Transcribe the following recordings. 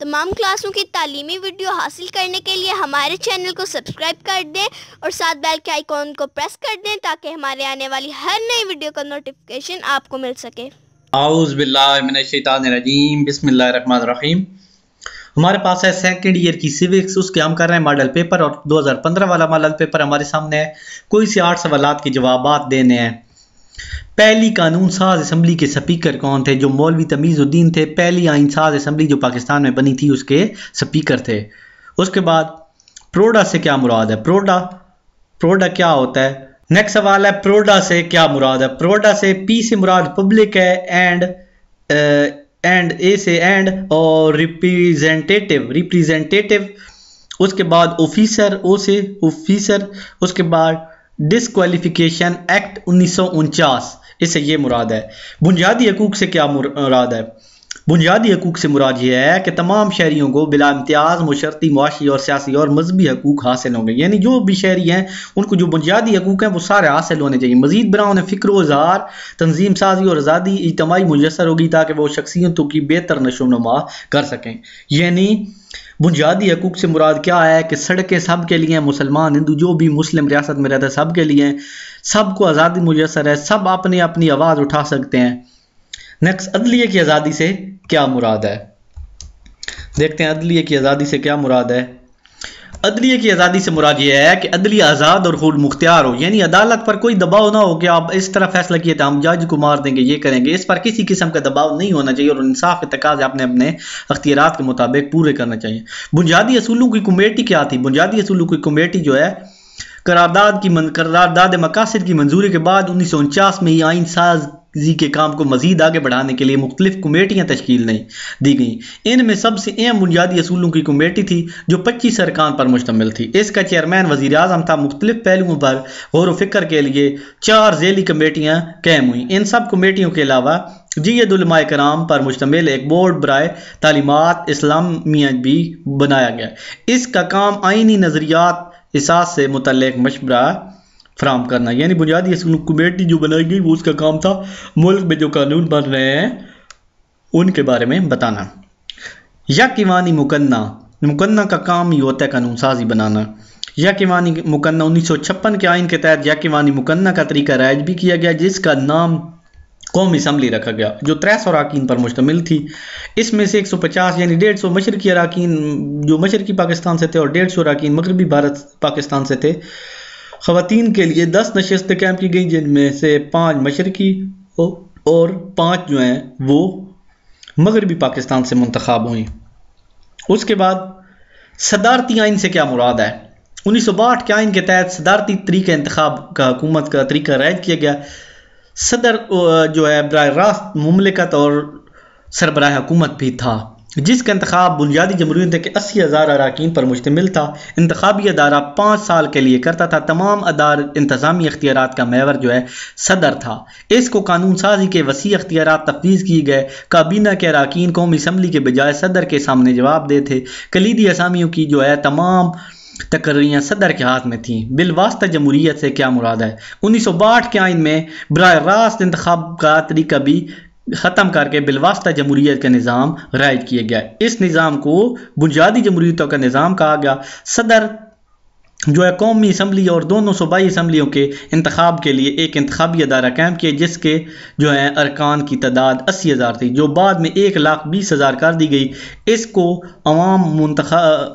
तमाम क्लासों की तालीमी वीडियो हासिल करने के लिए हमारे चैनल को सब्सक्राइब कर दें और साथ बेल के आइकॉन को प्रेस कर दें ताकि हमारे आने वाली हर नई वीडियो का नोटिफिकेशन आपको मिल सके। आऊज़ बिल्लाहि मिनश शैतानिर रजीम, बिस्मिल्लाहिर रहमानिर रहीम। हमारे पास है सेकंड ईयर की सिविक्स, उसके हम कर रहे हैं मॉडल पेपर और 2015 वाला मॉडल पेपर हमारे सामने है। कोई से 8 सवालात के जवाबात देने हैं। पहली कानून साज असम्बली के स्पीकर कौन थे? जो मौलवी तमीज़ुद्दीन थे। पहली आइन साज असम्बली जो पाकिस्तान में बनी थी उसके स्पीकर थे। उसके बाद प्रोडा से क्या मुराद है? प्रोडा क्या होता है? नेक्स्ट सवाल है प्रोडा से क्या मुराद है? प्रोडा से पी से मुराद पब्लिक है, एंड ए से एंड और रिप्रेजेंटेटिव। उसके बाद ऑफिसर, ओ से ऑफिसर। उसके बाद डिस्क्वालिफिकेशन एक्ट 1949, इससे ये मुराद है। बुनियादी हकूक से क्या मुराद है? बुनियादी हकूक से मुराद ये है कि तमाम शहरियों को बिला इम्तियाज मुशर्ती मुआशी और सियासी और मजहबी हकूक हासिल होंगे। यानी जो भी शहरी हैं उनको जो बुनियादी हकूक हैं वो सारे हासिल होने चाहिए। मजीद बरा उन्हें फ़िक्र इज़हार, तंजीम साजी और आज़ादी इज्तिमाई मुयस्सर होगी ताकि वो शख्सियतों की बेहतर नशोनुमा कर सकें। यानी बुनियादी हकूक से मुराद क्या है कि सड़कें सब के लिए, मुसलमान हिंदू जो भी मुस्लिम रियासत में रहता है सब के लिए, सबको आज़ादी मुयस्सर है, सब अपनी अपनी आवाज़ उठा सकते हैं। नेक्स्ट, अदलिया की आज़ादी से क्या मुराद है? देखते हैं अदलिया की आज़ादी से क्या मुराद है। अदलिया की आज़ादी से मुराद ये है कि अदलिया आज़ाद और खुद मुख्तियार हो। यानी अदालत पर कोई दबाव ना हो कि आप इस तरह फैसला किए तो हम जज को मार देंगे, ये करेंगे। इस पर किसी किस्म का दबाव नहीं होना चाहिए और इंसाफ के तकाज़े अपने अपने अख्तियारात के मुताबिक पूरे करना चाहिए। बुनियादी असूलों की कमेटी क्या थी? बुनियादी असूलों की कमेटी जो है करारदाद मकासद की मंजूरी के बाद 1949 में ही आइन साजी के काम को मजीद आगे बढ़ाने के लिए मुख्तलिफ कमेटियाँ तश्कील दी गई। इनमें सबसे अहम बुनियादी असूलों की कमेटी थी जो 25 अरकान पर मुश्तमिल थी। इसका चेयरमैन वज़ीर आज़म था। मुख्तलिफ पहलुओं पर गौर व फिक्र के लिए 4 ज़ेली कमेटियाँ कायम हुई। इन सब कमेटियों के अलावा जियद उलमाए कराम पर मुश्तमिल एक बोर्ड बराए तालीमात इस्लामिया भी बनाया गया। इसका काम आइनी नज़रियात इसास से मुतल्लिक़ मशवरा फराम करना। यानी बुनियादी असूल कमेटी जो बनाई गई वो उसका काम था मुल्क में जो कानून बन रहे हैं उनके बारे में बताना। यकीवानी मुकन्ना का काम ही होता है कानून साजी बनाना। यकीवानी मुकन्ना 1956 के आइन के तहत यकीवानी मुकन्ना का तरीका राइज भी किया गया, जिसका नाम कौमी असम्बली रखा गया, जो 300 अराकीन पर मुश्तमिल थी। इसमें से 150 यानी 150 मशरकी अराकीन जो मशरकी पाकिस्तान से थे और 150 अराकीन मगरबी भारत पाकिस्तान से थे। ख़वातीन के लिए 10 नशस्तें कायम की गई, जिनमें से 5 मशरकी और 5 जो हैं वो मगरबी पाकिस्तान से मुंतखब हुई। उसके बाद सदारती आइन से क्या मुराद है? 1962 के आइन के तहत सदारती तरीका इंतखाब का हुकूमत का तरीका राइज किया गया। सदर जो है बराह रास्त मुमलिकत और सरबराह हुकूमत भी था, जिसका इंतखाब बुनियादी जमहूरियत के 80,000 अराकीन पर मुश्तमिल था। इंतखाबी अदारा 5 साल के लिए करता था। तमाम अदार इंतज़ामी अख्तियारात का महवर जो है सदर था। इसको कानून साजी के वसी अख्तियारात तफवीज़ किए गए। काबीना के अराकीन कौमी असम्बली के बजाय सदर के सामने जवाब दे थे। कलीदी असामियों की जो है तमाम तकर्रियाँ सदर के हाथ में थी। बिलवास्ता जमहूरियत से क्या मुराद है? 1962 के आइन में बराह रास्त इंतखाब का तरीका भी ख़त्म करके बिलवास्ता जमहूरियत का निज़ाम राइज किया गया। इस निज़ाम को बुनियादी जमहूरियतों का निज़ाम कहा गया। सदर जो है कौमी असम्बली और दोनों सूबाई असम्बलियों के इंतखाब के लिए एक इंतखाबी अदारा कायम किया, जिसके जो है अरकान की तादाद 80,000 थी, जो बाद में 1,20,000 कर दी गई। इसको अवाम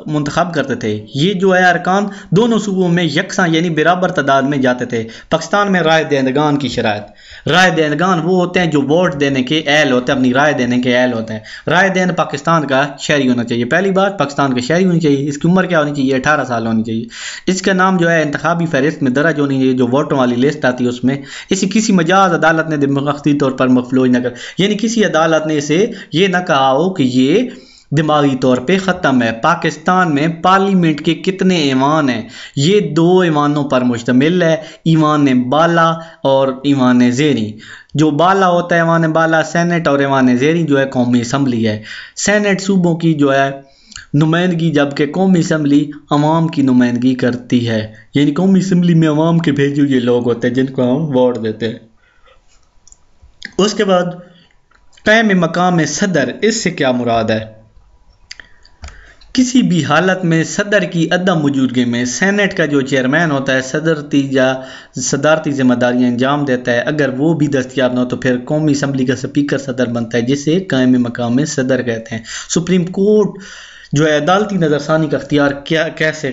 मुंतखब करते थे। ये जो है अरकान दोनों सूबों में यकसां यानी बराबर तादाद में जाते थे। पाकिस्तान में राय दहिंदगान की शराइत। राय दहिंदगान वो होते हैं जो वोट देने के अहल होते हैं, अपनी राय देने के अहल होते हैं। राय दहिंद पाकिस्तान का शहरी होना चाहिए। पहली बात पाकिस्तान का शहरी होनी चाहिए। इसकी उम्र क्या होनी चाहिए? 18 साल होनी चाहिए। इसका नाम जो है इंतखाबी फहरिस्त में दर्ज होनी चाहिए, जो वोटों वाली लिस्ट आती है उसमें। इसे किसी मजाज अदालत ने दिमागी तौर पर मफलूज न कर, यानी किसी अदालत ने इसे ये ना कहा हो कि ये दिमागी तौर पे ख़त्म है। पाकिस्तान में पार्लियामेंट के कितने ईवान हैं? ये 2 ईवानों पर मुश्तमिल है, ईवान बाला और ईवान ज़ेरी। जो बाला होता है ईवान बाला सेनेट और ईवान ज़ेरी जो है कौमी असम्बली है। सेनेट सूबों की जो है नुमाइंदगी, जबकि कौमी असम्बली अवाम की नुमाइंदगी करती है। यानी कौमी असम्बली में अवाम के भेजे हुए लोग होते हैं जिनको हम वोट देते हैं। उसके बाद क़याम मकाम सदर, इससे क्या मुराद है? کسی بھی حالت میں صدر کی عدم موجودگی میں سینٹ کا جو چیئرمین ہوتا ہے صدارتی ذمہ داریاں انجام دیتا ہے، اگر وہ بھی دستیاب نہ ہو تو پھر قومی اسمبلی کا اسپیکر صدر بنتا ہے، جسے قائم مقام میں صدر کہتے ہیں۔ سپریم کورٹ جو ہے عدالتی نظر ثانی کا اختیار کیسے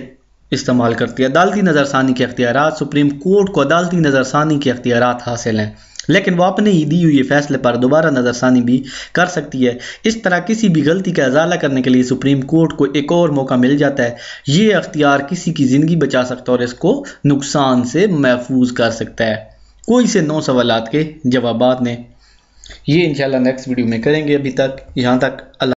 استعمال کرتی ہے؟ عدالتی نظر ثانی کے اختیارات، سپریم کورٹ کو عدالتی نظر ثانی کے اختیارات حاصل ہیں، لیکن وہ اپنے ہی دی ہوئی فیصلے پر دوبارہ نظر ثانی بھی کر سکتی ہے۔ اس طرح کسی بھی غلطی کا ازالہ کرنے کے لیے سپریم کورٹ کو ایک اور موقع مل جاتا ہے۔ یہ اختیار کسی کی زندگی بچا سکتا ہے اور اس کو نقصان سے محفوظ کر سکتا ہے۔ کوئی سے 9 سوالات کے جوابات نے یہ انشاءاللہ نیکسٹ ویڈیو میں کریں گے۔ ابھی تک یہاں تک اللہ